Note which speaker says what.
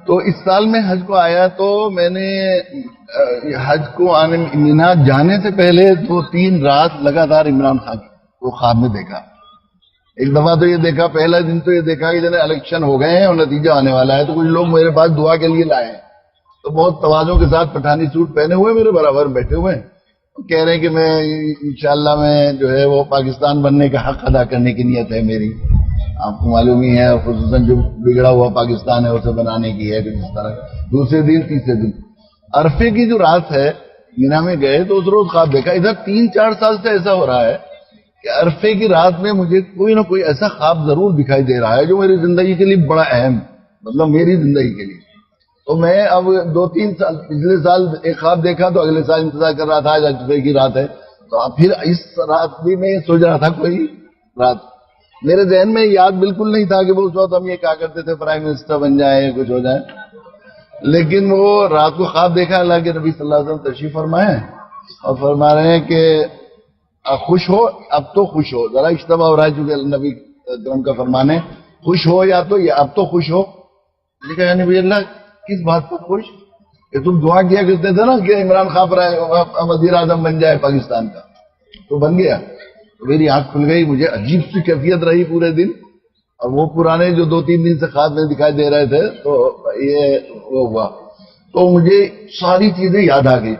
Speaker 1: تو اس سال میں حج کو آیا تو میں نے حج کو آنے مینا جانے سے پہلے 2-3 رات لگاتار عمران خان کو خواب میں دیکھا. ایک دفعہ تو یہ دیکھا، پہلا دن تو یہ دیکھا کہ جنہیں الیکشن ہو گئے ہیں اور نتیجہ آنے والا ہے، تو کچھ لوگ میرے پاس دعا کے لیے لائے ہیں، تو بہت تواضع کے ساتھ پٹھانی سوٹ پہنے ہوئے میرے برابر بیٹھے ہوئے ہیں، کہہ رہے ہیں کہ میں انشاءاللہ میں جو ہے وہ پاکستان بننے کا حق ادا کرنے کی نیت ہے میری. آپ کو معلوم ہی ہے، خصوصاً جو بگڑا ہوا پاکستان ہے اسے بنانے کی ہے. اس طرح دوسرے دن تیسرے دن عرفے کی جو رات ہے مینا میں گئے تو اس روز خواب دیکھا. ادھر 3-4 سال سے ایسا ہو رہا ہے کہ عرفے کی رات میں مجھے کوئی نہ کوئی ایسا خواب ضرور دکھائی دے رہا ہے جو میری زندگی کے لیے بڑا اہم، مطلب میری زندگی کے لیے. تو میں اب 2-3 سال پچھلے سال ایک خواب دیکھا تو اگلے سال انتظار کر رہا تھا آج عرفے کی رات ہے، تو پھر اس رات بھی میں سوچ رہا تھا کوئی رات. میرے ذہن میں یاد بالکل نہیں تھا کہ وہ اس وقت ہم یہ کہا کرتے تھے پرائم منسٹر بن جائے کچھ ہو جائے، لیکن وہ رات کو خواب دیکھا اللہ کے نبی صلی اللہ علیہ وسلم تشریف فرمائے اور فرما رہے ہیں کہ خوش ہو، اب تو خوش ہو. ذرا اشتباہ ہو رہا ہے چونکہ نبی کرم کا فرمان ہے خوش ہو، یا تو اب تو خوش ہو. لکھا ہے نبی اللہ کس بات پر خوش؟ کہ تم دعا کیا کرتے تھے نا کہ عمران خان وزیر اعظم بن جائے پاکستان کا، تو بن گیا. تو میری آنکھ کھل گئی، مجھے عجیب سی کیفیت رہی پورے دن، اور وہ پرانے جو 2-3 دن سے خواب میں دکھائی دے رہے تھے تو یہ وہ ہوا، تو مجھے ساری چیزیں یاد آ گئی.